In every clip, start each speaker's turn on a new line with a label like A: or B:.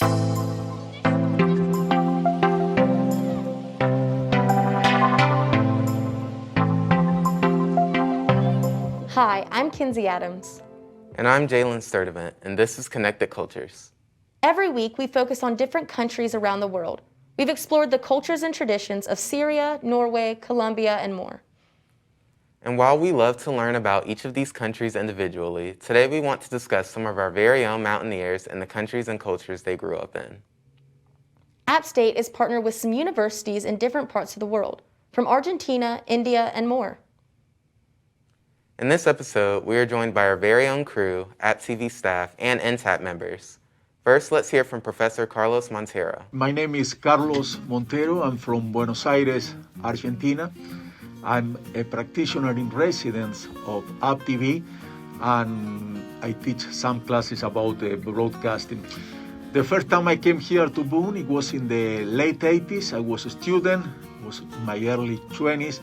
A: Hi, I'm Kinsey Adams.
B: And I'm Jalen Sturdivant, and this is Connected Cultures.
A: Every week, we focus on different countries around the world. We've explored the cultures and traditions of Syria, Norway, Colombia, and more.
B: And while we love to learn about each of these countries individually, today we want to discuss some of our very own Mountaineers and the countries and cultures they grew up in.
A: App State is partnered with some universities in different parts of the world, from Argentina, India, and more.
B: In this episode, we are joined by our very own crew, App TV staff, and NTAP members. First, let's hear from Professor Carlos Montero.
C: My name is Carlos Montero. I'm from Buenos Aires, Argentina. I'm a practitioner in residence of App TV, and I teach some classes about broadcasting. The first time I came here to Boone, it was in the late 80s. I was a student, it was in my early 20s.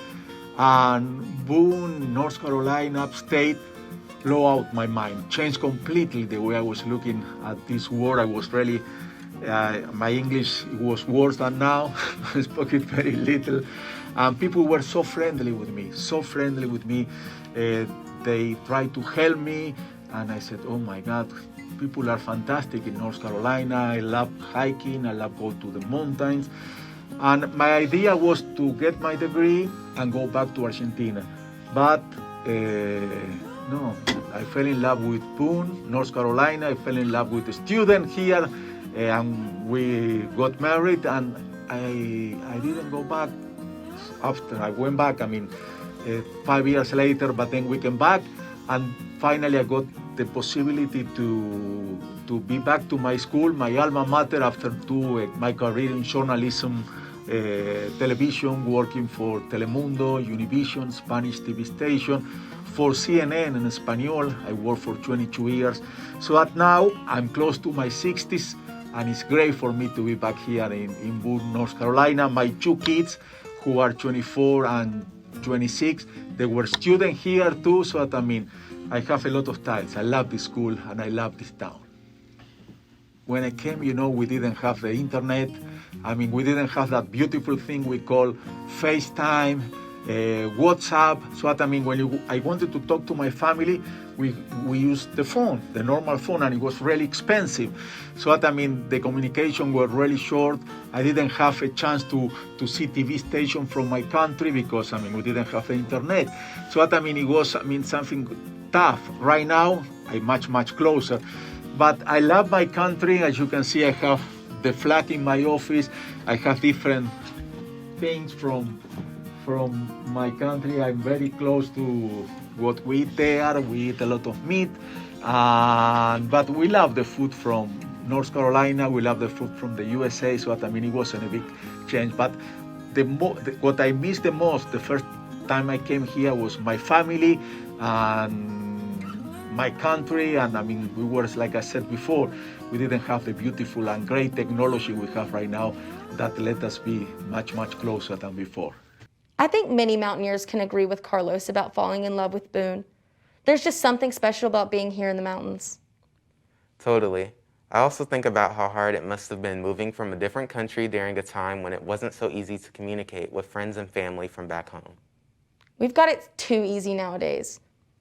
C: And Boone, North Carolina, upstate, blew out my mind, changed completely the way I was looking at this world. I was really, my English was worse than now. I spoke it very little. And people were so friendly with me, They tried to help me. And I said, oh my God, people are fantastic in North Carolina. I love hiking, I love going to the mountains. And my idea was to get my degree and go back to Argentina. But no, I fell in love with Boone, North Carolina. I fell in love with the student here, and we got married, and I didn't go back. After I went back, 5 years later, but then we came back, and finally I got the possibility to be back to my school, my alma mater, after my career in journalism, television, working for Telemundo, Univision, Spanish TV station, for CNN in Espanol. I worked for 22 years. So that now I'm close to my 60s, and it's great for me to be back here in Boone, North Carolina. My two kids, who are 24 and 26, they were students here too, so that, I have a lot of ties. I love this school and I love this town. When I came, we didn't have the internet. We didn't have that beautiful thing we call FaceTime, WhatsApp. So that, when I wanted to talk to my family, we used the phone, the normal phone, and it was really expensive. So that, the communication was really short. I didn't have a chance to see TV station from my country because, we didn't have the internet. So that, it was, something tough. Right now, I'm much closer. But I love my country. As you can see, I have the flag in my office. I have different things from my country. I'm very close to what we eat there. We eat a lot of meat. But we love the food from North Carolina. We love the food from the USA. So that, it wasn't a big change. But what I missed the most the first time I came here was my family and my country. And we were, like I said before, we didn't have the beautiful and great technology we have right now that let us be much closer than before.
A: I think many Mountaineers can agree with Carlos about falling in love with Boone. There's just something special about being here in the mountains.
B: Totally. I also think about how hard it must have been moving from a different country during a time when it wasn't so easy to communicate with friends and family from back home.
A: We've got it too easy nowadays.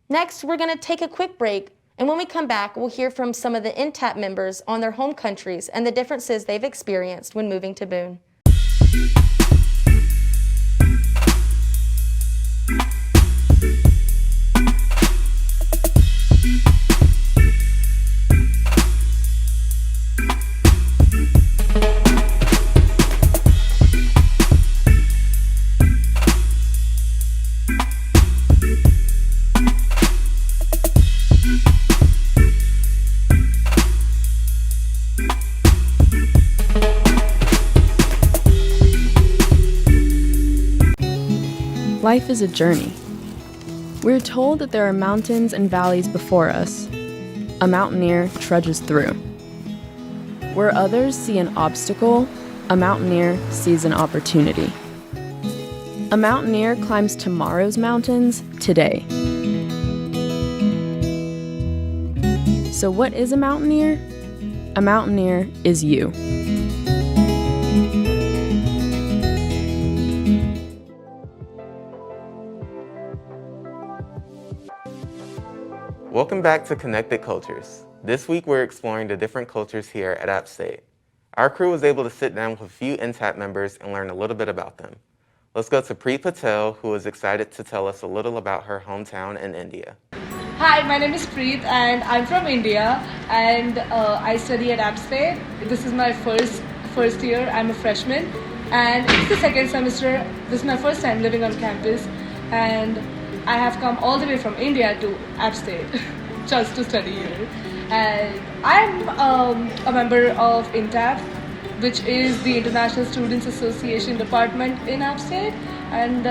A: Next, we're going to take a quick break, and when we come back, we'll hear from some of the NTAP members on their home countries and the differences they've experienced when moving to Boone.
D: Life is a journey. We're told that there are mountains and valleys before us. A mountaineer trudges through. Where others see an obstacle, a mountaineer sees an opportunity. A mountaineer climbs tomorrow's mountains today. So what is a mountaineer? A Mountaineer is you.
B: Welcome back to Connected Cultures. This week we're exploring the different cultures here at App State. Our crew was able to sit down with a few NTAP members and learn a little bit about them. Let's go to Preet Patel, who is excited to tell us a little about her hometown in India.
E: Hi, my name is Preet and I'm from India and I study at App State. This is my first year. I'm a freshman and it's the second semester. This is my first time living on campus and I have come all the way from India to App State just to study here. And I'm a member of INTAP, which is the International Students Association department in App State. And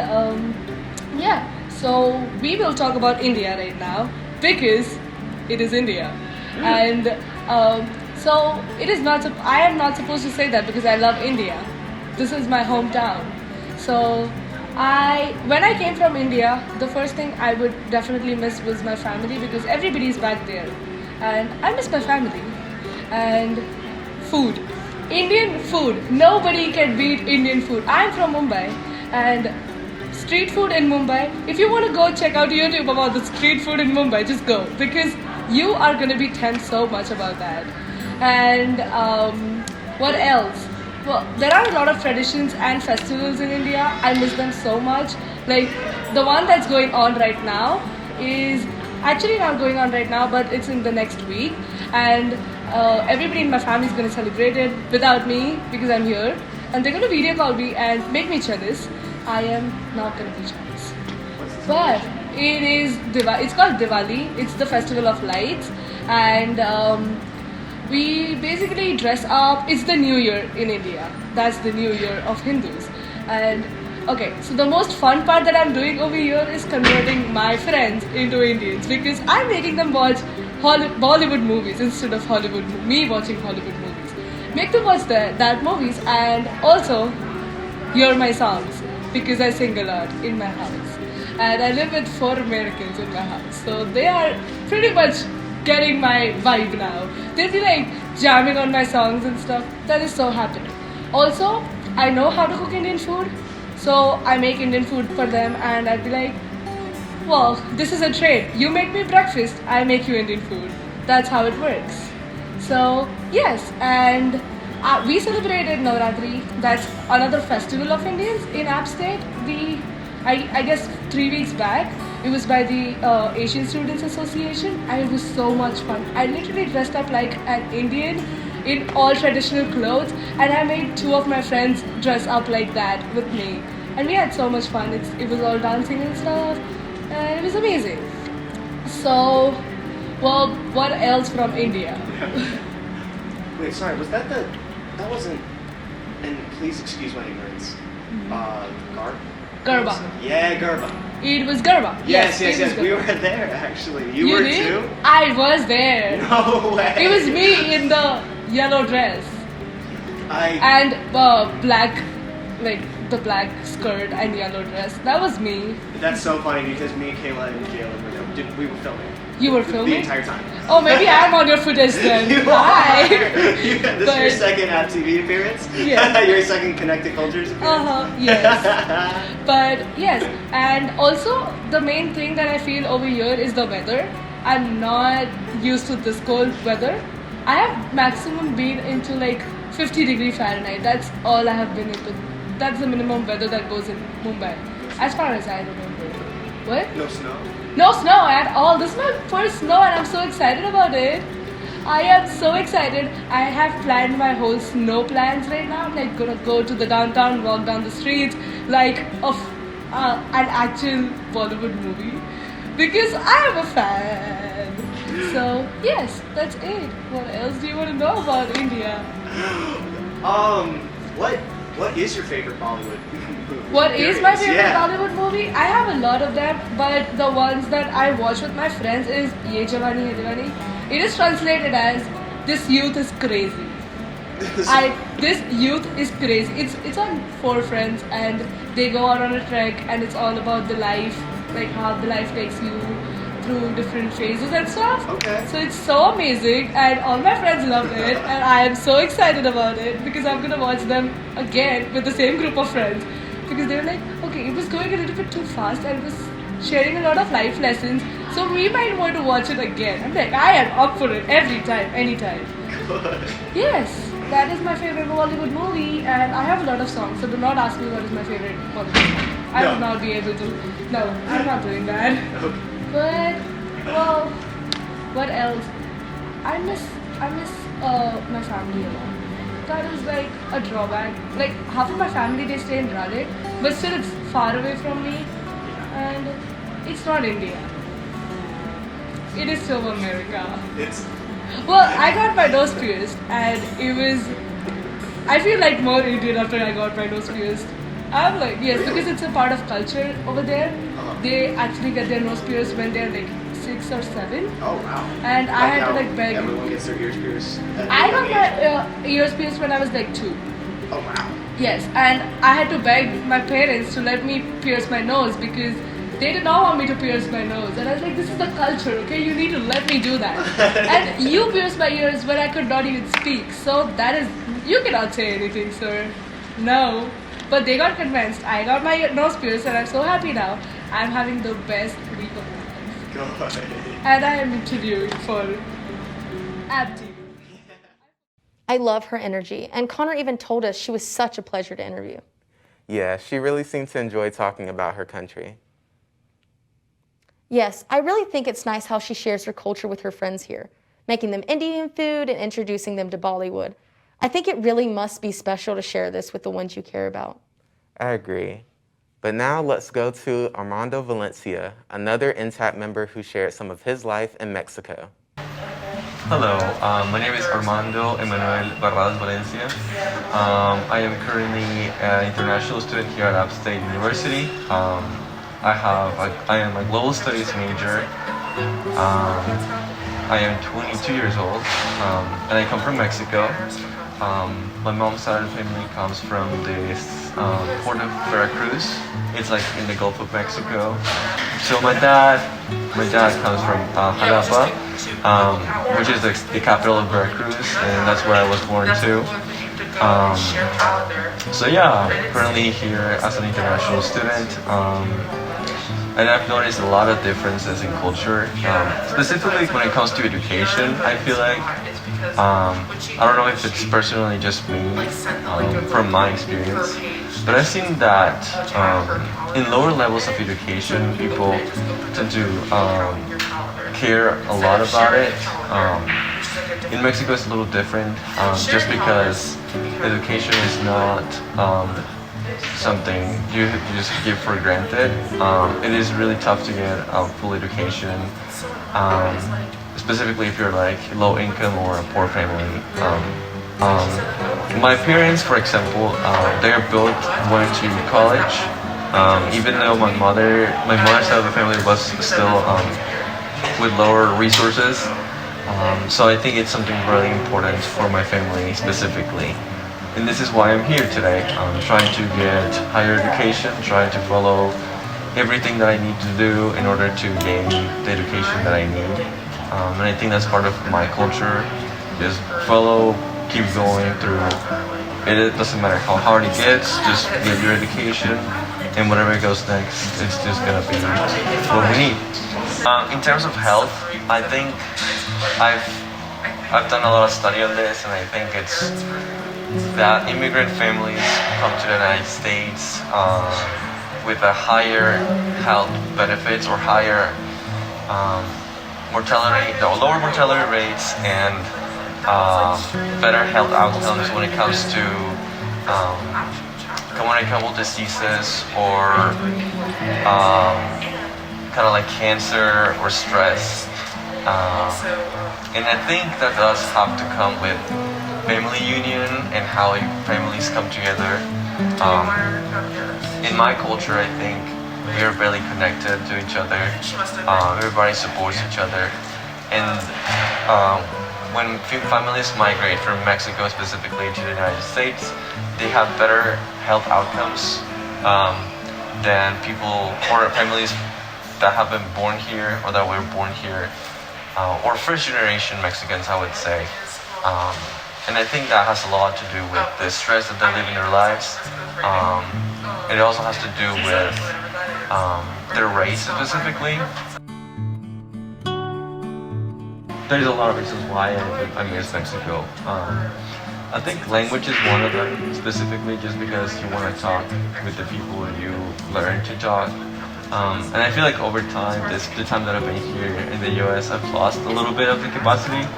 E: so we will talk about India right now because it is India. And so it is not. I am not supposed to say that because I love India. This is my hometown. So when I came from India, the first thing I would definitely miss was my family because everybody's back there. And I miss my family. And food. Indian food. Nobody can beat Indian food. I'm from Mumbai. And street food in Mumbai, if you want to go check out YouTube about the street food in Mumbai, just go. Because you are going to be tempted so much about that. And what else? Well, there are a lot of traditions and festivals in India. I miss them so much. Like the one that's going on right now is actually not going on right now, but it's in the next week. And everybody in my family is going to celebrate it without me because I'm here. And they're going to video call me and make me jealous. I am not going to be jealous. But it's called Diwali. It's the festival of lights. And we basically dress up. It's the New Year in India. That's the New Year of Hindus. And okay, so the most fun part that I'm doing over here is converting my friends into Indians because I'm making them watch Bollywood movies instead of me watching Hollywood movies. Make them watch that movies and also hear my songs because I sing a lot in my house. And I live with 4 Americans in my house. So they are pretty much getting my vibe now. They'll be like jamming on my songs and stuff. That is so happening. Also, I know how to cook Indian food. So I make Indian food for them and I'd be like, well, this is a trade. You make me breakfast, I make you Indian food. That's how it works. So yes, and we celebrated Navratri. That's another festival of Indians in App State. I guess 3 weeks back. It was by the Asian Students Association and it was so much fun. I literally dressed up like an Indian in all traditional clothes and I made 2 of my friends dress up like that with me. And we had so much fun. It was all dancing and stuff and it was amazing. So, well, what else from India?
F: Wait, sorry, that wasn't, and please excuse my ignorance,
E: Garba.
F: Yeah, Garba.
E: It was Garba.
F: Yes.
E: Garba.
F: We were there actually. You were
E: did?
F: too?
E: I was there.
F: No way.
E: It was me in the yellow dress. And black, like the black skirt and yellow dress. That was me.
F: That's so funny because me, Kayla, and Jalen we were filming.
E: You were filming?
F: The entire time.
E: Oh, maybe I'm on your footage then.
F: You
E: Hi.
F: This is your second App TV appearance?
E: Yeah.
F: Your second Connected Cultures appearance?
E: Yes. But yes, and also the main thing that I feel over here is the weather. I'm not used to this cold weather. I have maximum been into like 50 Fahrenheit. That's all I have been into. That's the minimum weather that goes in Mumbai, as far as I remember. What?
F: No snow?
E: No snow at all. This is my first snow and I'm so excited about it. I am so excited. I have planned my whole snow plans right now. I'm like gonna go to the downtown, walk down the streets like of an actual Bollywood movie because I am a fan. So yes, that's it. What else do you want to know about India?
F: What is your favorite Bollywood movie?
E: What is my favorite
F: Yeah.
E: Bollywood movie? I have a lot of them, but the ones that I watch with my friends is Ye Jawani Hai Diwani. It is translated as "This youth is crazy." This youth is crazy. It's on 4 friends and they go out on a trek and it's all about the life, like how the life takes you through different phases and stuff.
F: Okay.
E: So it's so amazing, and all my friends love it, and I am so excited about it because I'm gonna watch them again with the same group of friends, because they were like, okay, it was going a little bit too fast and it was sharing a lot of life lessons, so we might want to watch it again. I'm like, I am up for it every time, anytime.
F: Good.
E: Yes. That is my favorite Bollywood movie, and I have a lot of songs, so do not ask me what is my favorite Bollywood song. I
F: No.
E: will not be able to. No, I'm not doing that.
F: Okay.
E: But, well, what else? I miss my family a lot. That is like a drawback. Like, half of my family, they stay in Raleigh, but still it's far away from me, and it's not India. It is still America.
F: It's
E: Well, I got my nose pierced, and it was. I feel like more Indian after I got my nose pierced. I'm like, yes, because it's a part of culture over there. They actually get their nose pierced when they're like 6 or 7.
F: oh wow.
E: And I had to
F: how
E: like beg.
F: Everyone gets their ears pierced. at
E: I
F: a
E: got
F: young
E: my ears pierced when I was like 2.
F: age. Oh wow.
E: Yes, and I had to beg my parents to let me pierce my nose because they did not want me to pierce my nose. And I was like, this is the culture, okay? You need to let me do that. And you pierced my ears when I could not even speak. So that is, you cannot say anything, sir. No. But they got convinced. I got my nose pierced and I'm so happy now. I'm having the best week of my life.
F: Good.
E: And I am interviewing for AB TV.
A: I love her energy, and Connor even told us she was such a pleasure to interview.
B: Yeah, she really seemed to enjoy talking about her country.
A: Yes, I really think it's nice how she shares her culture with her friends here, making them Indian food and introducing them to Bollywood. I think it really must be special to share this with the ones you care about.
B: I agree. But now let's go to Armando Valencia, another INTAP member who shared some of his life in Mexico.
G: Hello, my name is Armando Emmanuel Barradas Valencia. I am currently an international student here at App State University. I am a global studies major. I am 22 years old, and I come from Mexico. My mom's side of the family comes from this port of Veracruz. It's like in the Gulf of Mexico. So my dad comes from Jalapa, which is the capital of Veracruz, and that's where I was born too. So yeah, currently here as an international student. And I've noticed a lot of differences in culture, specifically when it comes to education. I feel like, I don't know if it's personally just me, from my experience, but I've seen that in lower levels of education, people tend to care a lot about it. In Mexico, it's a little different, just because education is not something you just give for granted. It is really tough to get a full education, specifically if you're like low income or a poor family. My parents, for example, they're both went to college, even though my mother's side of the family was still with lower resources. So I think it's something really important for my family specifically. And this is why I'm here today, trying to get higher education, trying to follow everything that I need to do in order to gain the education that I need. And I think that's part of my culture, just follow, keep going through. It doesn't matter how hard it gets, just get your education, and whatever goes next, it's just gonna be what we need. In terms of health, I think I've done a lot of study on this, and I think it's that immigrant families come to the United States with a higher health benefits or higher lower mortality rates and better health outcomes when it comes to communicable diseases or kind of like cancer or stress. And I think that does have to come with family union and how families come together. In my culture, I think we are really connected to each other. Everybody supports each other. And when families migrate from Mexico specifically to the United States, they have better health outcomes than people or families that have been born here or that were born here, or first generation Mexicans, I would say. And I think that has a lot to do with the stress that they live in their lives. It also has to do with their race specifically. There's a lot of reasons why I miss Mexico. I think language is one of them, specifically just because you want to talk with the people you learn to talk. And I feel like over time, the time that I've been here in the US, I've lost a little bit of the capacity.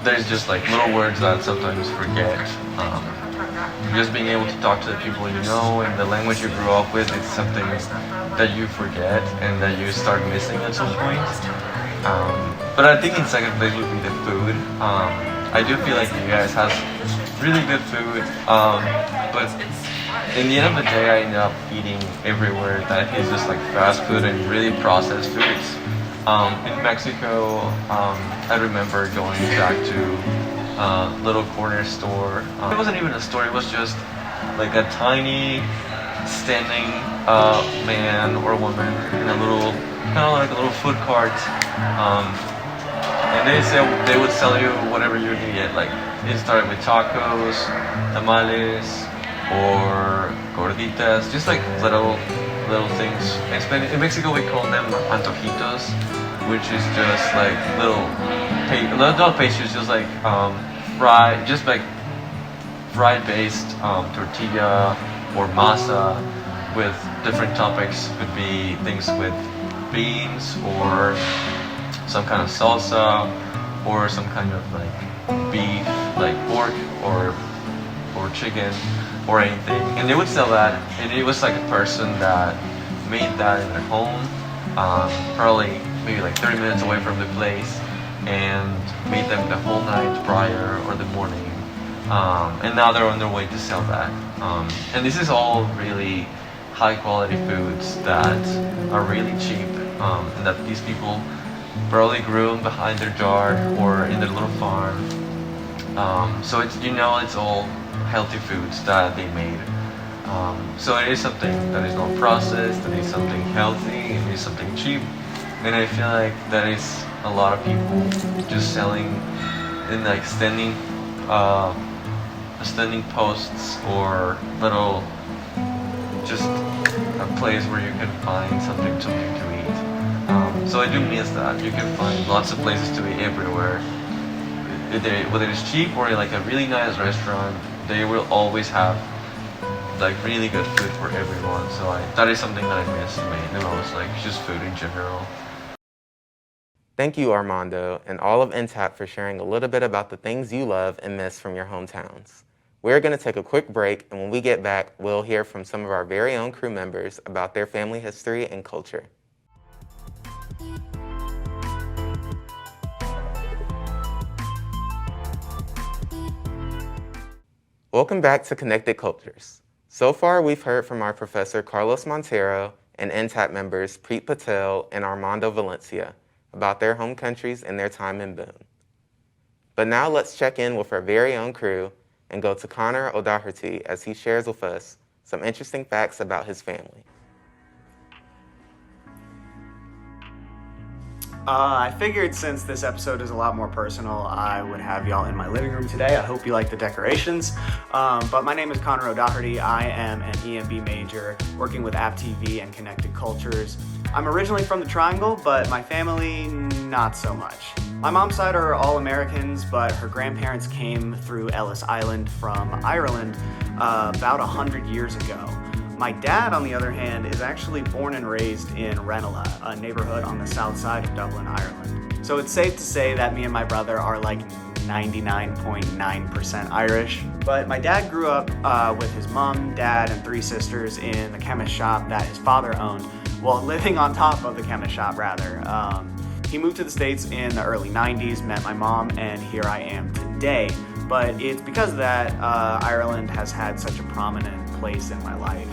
G: There's just like little words that sometimes forget. Just being able to talk to the people you know and the language you grew up with, it's something that you forget and that you start missing at some point. But I think in second place would be the food. I do feel like the US has really good food, but in the end of the day, I ended up eating everywhere that is just like fast food and really processed foods. In Mexico, I remember going back to a little corner store. It wasn't even a store, it was just like a tiny standing man or woman in a little, kind of like a little food cart. And they would sell you whatever you needed. Like it started with tacos, tamales, or gorditas, just like little things. In Mexico we call them antojitos, which is just like not pastries, just like fried based tortilla or masa with different topics. Could be things with beans or some kind of salsa or some kind of like beef, like pork or chicken or anything. And they would sell that, and it was like a person that made that in their home, probably maybe like 30 minutes away from the place, and made them the whole night prior or the morning. And now they're on their way to sell that. And this is all really high quality foods that are really cheap, and that these people probably grew behind their yard or in their little farm. So it's all healthy foods that they made. So it is something that is not processed, that is something healthy, it is something cheap. And I feel like that is a lot of people just selling in like standing posts or little, just a place where you can find something to eat. So I do miss that. You can find lots of places to eat everywhere. Whether it's cheap or like a really nice restaurant, they will always have like really good food for everyone. So that is something that I miss the most, like just food in general.
B: Thank you, Armando, and all of NTAP for sharing a little bit about the things you love and miss from your hometowns. We're going to take a quick break, and when we get back, we'll hear from some of our very own crew members about their family history and culture. Welcome back to Connected Cultures. So far, we've heard from our Professor Carlos Montero and NTAP members Preet Patel and Armando Valencia about their home countries and their time in Boone. But now let's check in with our very own crew and go to Connor O'Doherty as he shares with us some interesting facts about his family.
H: I figured since this episode is a lot more personal, I would have y'all in my living room today. I hope you like the decorations. But my name is Connor O'Doherty. I am an EMB major working with App TV and Connected Cultures. I'm originally from the Triangle, but my family, not so much. My mom's side are all Americans, but her grandparents came through Ellis Island from Ireland about 100 years ago. My dad, on the other hand, is actually born and raised in Ranelagh, a neighborhood on the south side of Dublin, Ireland. So it's safe to say that me and my brother are like 99.9% Irish. But my dad grew up with his mom, dad, and 3 sisters in the chemist shop that his father owned, well, living on top of the chemist shop, rather. He moved to the States in the early 90s, met my mom, and here I am today. But it's because of that Ireland has had such a prominent place in my life.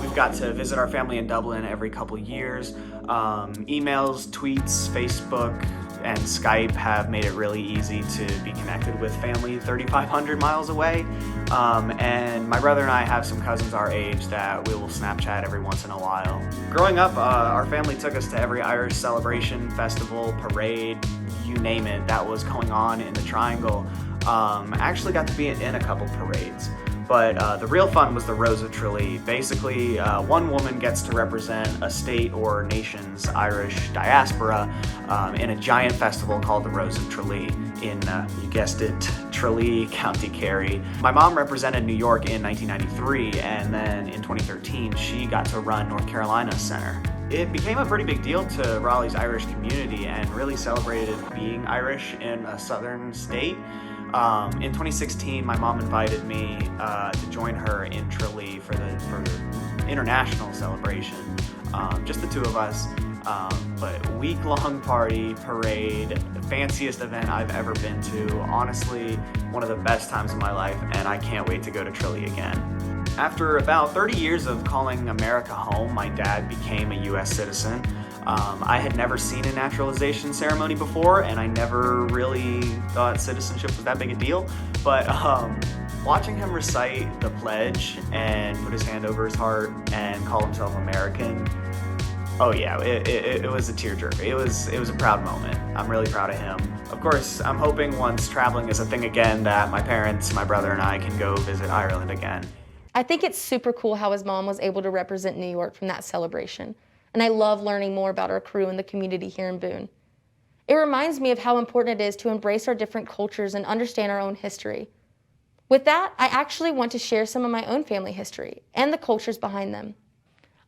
H: We've got to visit our family in Dublin every couple years. Emails, tweets, Facebook, and Skype have made it really easy to be connected with family 3,500 miles away. And my brother and I have some cousins our age that we will Snapchat every once in a while. Growing up, our family took us to every Irish celebration, festival, parade, you name it, that was going on in the Triangle. I actually got to be in a couple parades. But the real fun was the Rose of Tralee. Basically, one woman gets to represent a state or nation's Irish diaspora in a giant festival called the Rose of Tralee in, you guessed it, Tralee, County Kerry. My mom represented New York in 1993, and then in 2013, she got to run North Carolina's center. It became a pretty big deal to Raleigh's Irish community and really celebrated being Irish in a southern state. In 2016, my mom invited me to join her in Tralee for the international celebration. Just the two of us, but week-long party, parade, the fanciest event I've ever been to. Honestly, one of the best times of my life, and I can't wait to go to Tralee again. After about 30 years of calling America home, my dad became a U.S. citizen. I had never seen a naturalization ceremony before, and I never really thought citizenship was that big a deal. But watching him recite the pledge and put his hand over his heart and call himself American, oh yeah, it was a tearjerker. It was a proud moment. I'm really proud of him. Of course, I'm hoping once traveling is a thing again that my parents, my brother, and I can go visit Ireland again.
A: I think it's super cool how his mom was able to represent New York from that celebration. And I love learning more about our crew and the community here in Boone. It reminds me of how important it is to embrace our different cultures and understand our own history. With that, I actually want to share some of my own family history and the cultures behind them.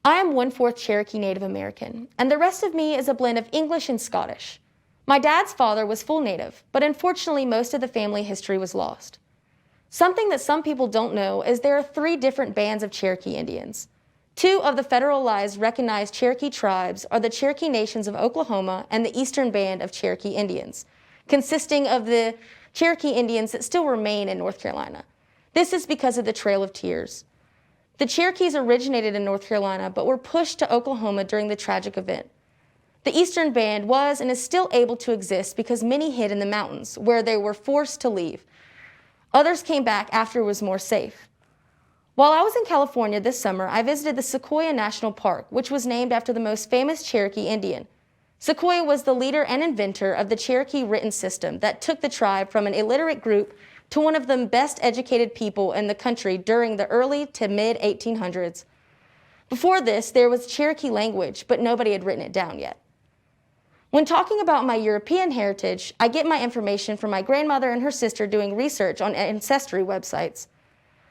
A: I am 1/4 Cherokee Native American, and the rest of me is a blend of English and Scottish. My dad's father was full Native, but unfortunately most of the family history was lost. Something that some people don't know is there are 3 different bands of Cherokee Indians. 2 of the federalized recognized Cherokee tribes are the Cherokee Nations of Oklahoma and the Eastern Band of Cherokee Indians, consisting of the Cherokee Indians that still remain in North Carolina. This is because of the Trail of Tears. The Cherokees originated in North Carolina but were pushed to Oklahoma during the tragic event. The Eastern Band was and is still able to exist because many hid in the mountains where they were forced to leave. Others came back after it was more safe. While I was in California this summer, I visited the Sequoia National Park, which was named after the most famous Cherokee Indian. Sequoia was the leader and inventor of the Cherokee written system that took the tribe from an illiterate group to one of the best educated people in the country during the early to mid-1800s. Before this, there was Cherokee language, but nobody had written it down yet. When talking about my European heritage, I get my information from my grandmother and her sister doing research on ancestry websites.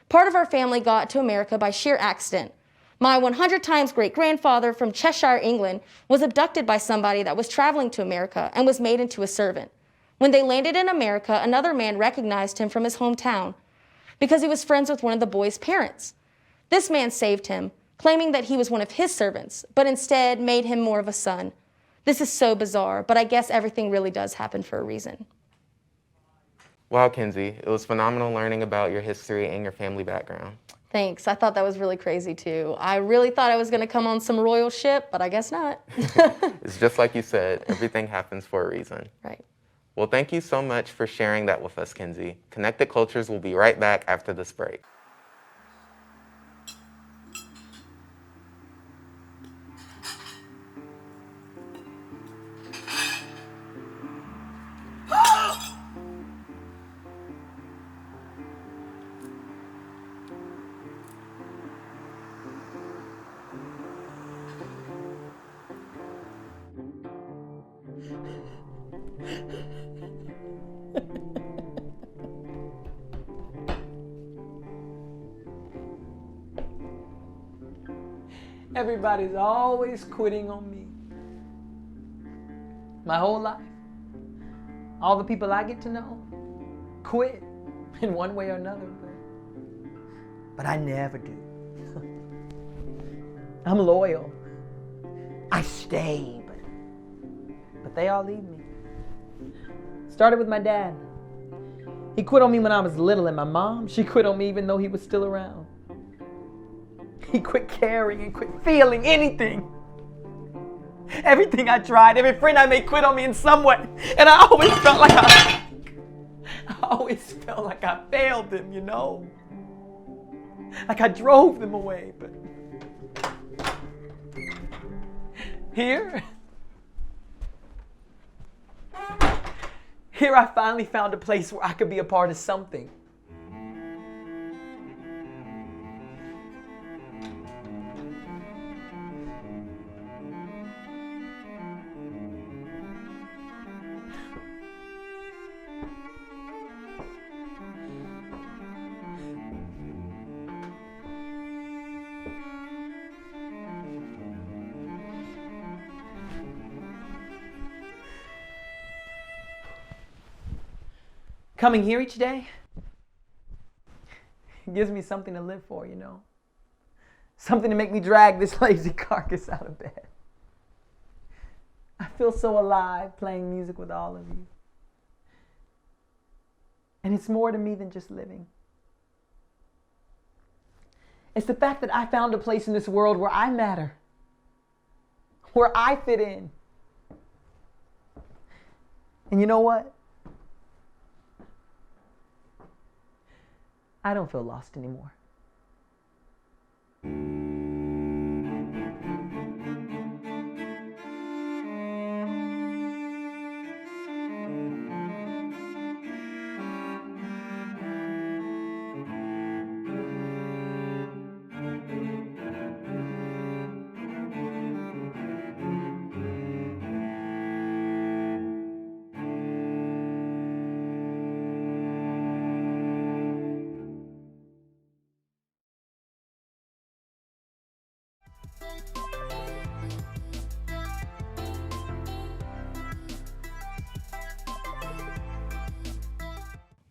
A: Part of our family got to America by sheer accident. My 100 times great-grandfather from Cheshire, England, was abducted by somebody that was traveling to America and was made into a servant. When they landed in America, another man recognized him from his hometown because he was friends with one of the boy's parents. This man saved him, claiming that he was one of his servants, but instead made him more of a son. This is so bizarre, but I guess everything really does happen for a reason.
B: Wow, Kenzie, it was phenomenal learning about your history and your family background.
A: Thanks. I thought that was really crazy too. I really thought I was going to come on some royal ship, but I guess not.
B: It's just like you said, everything happens for a reason.
A: Right.
B: Well, thank you so much for sharing that with us, Kenzie. Connected Cultures will be right back after this break.
I: Everybody's always quitting on me. My whole life. All the people I get to know quit in one way or another. But I never do. I'm loyal. I stay, but they all leave me. Started with my dad. He quit on me when I was little, and my mom, she quit on me even though he was still around. He quit caring and quit feeling anything. Everything I tried, every friend I made quit on me in some way. And I always felt like I failed them, you know? Like I drove them away, but here I finally found a place where I could be a part of something. Coming here each day gives me something to live for, you know? Something to make me drag this lazy carcass out of bed. I feel so alive playing music with all of you. And it's more to me than just living. It's the fact that I found a place in this world where I matter, where I fit in. And you know what? I don't feel lost anymore.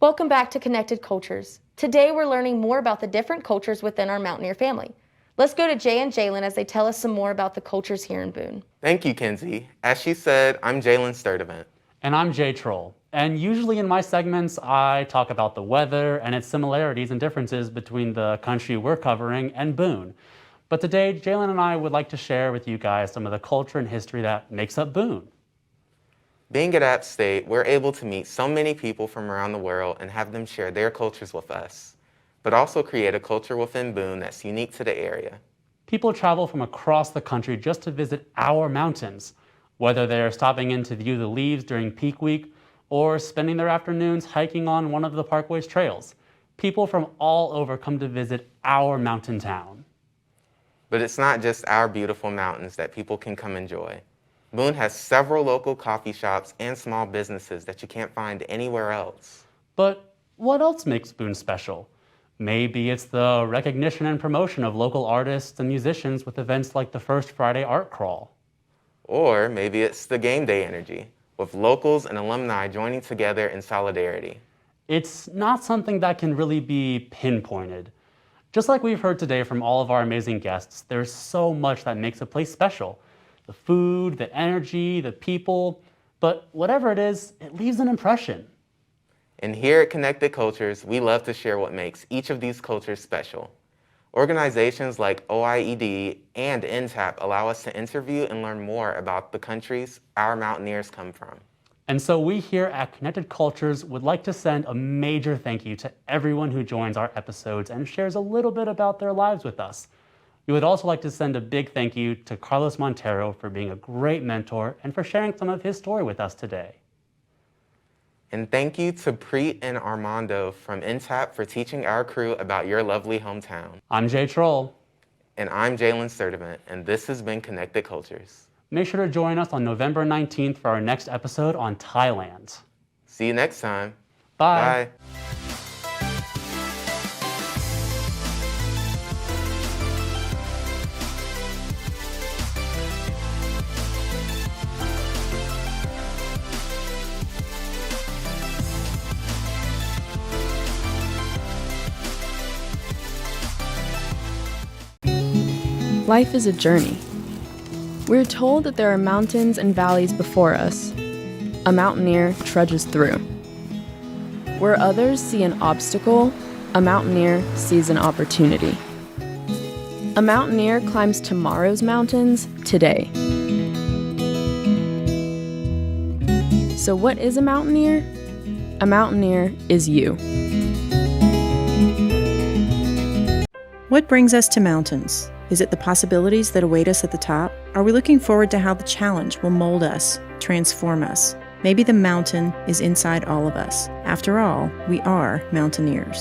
A: Welcome back to Connected Cultures. Today we're learning more about the different cultures within our Mountaineer family. Let's go to Jay and Jalen as they tell us some more about the cultures here in Boone.
B: Thank you, Kenzie. As she said, I'm Jalen Sturdivant.
J: And I'm Jay Troll. And usually in my segments, I talk about the weather and its similarities and differences between the country we're covering and Boone. But today, Jalen and I would like to share with you guys some of the culture and history that makes up Boone.
B: Being at App State, we're able to meet so many people from around the world and have them share their cultures with us, but also create a culture within Boone that's unique to the area.
J: People travel from across the country just to visit our mountains, whether they're stopping in to view the leaves during peak week or spending their afternoons hiking on one of the Parkway's trails. People from all over come to visit our mountain town.
B: But it's not just our beautiful mountains that people can come enjoy. Boone has several local coffee shops and small businesses that you can't find anywhere else.
J: But what else makes Boone special? Maybe it's the recognition and promotion of local artists and musicians with events like the First Friday Art Crawl.
B: Or maybe it's the game day energy, with locals and alumni joining together in solidarity.
J: It's not something that can really be pinpointed. Just like we've heard today from all of our amazing guests, there's so much that makes a place special. The food, the energy, the people, but whatever it is, it leaves an impression.
B: And here at Connected Cultures, we love to share what makes each of these cultures special. Organizations like OIED and NTAP allow us to interview and learn more about the countries our Mountaineers come from.
J: And so we here at Connected Cultures would like to send a major thank you to everyone who joins our episodes and shares a little bit about their lives with us. We would also like to send a big thank you to Carlos Montero for being a great mentor and for sharing some of his story with us today.
B: And thank you to Preet and Armando from NTAP for teaching our crew about your lovely hometown.
J: I'm Jay Troll.
B: And I'm Jalen Sturdivant, and this has been Connected Cultures.
J: Make sure to join us on November 19th for our next episode on Thailand.
B: See you next time.
J: Bye.
B: Bye.
D: Life is a journey. We're told that there are mountains and valleys before us. A mountaineer trudges through. Where others see an obstacle, a mountaineer sees an opportunity. A mountaineer climbs tomorrow's mountains today. So what is a Mountaineer? A Mountaineer is you.
K: What brings us to mountains? Is it the possibilities that await us at the top? Are we looking forward to how the challenge will mold us, transform us? Maybe the mountain is inside all of us. After all, we are mountaineers.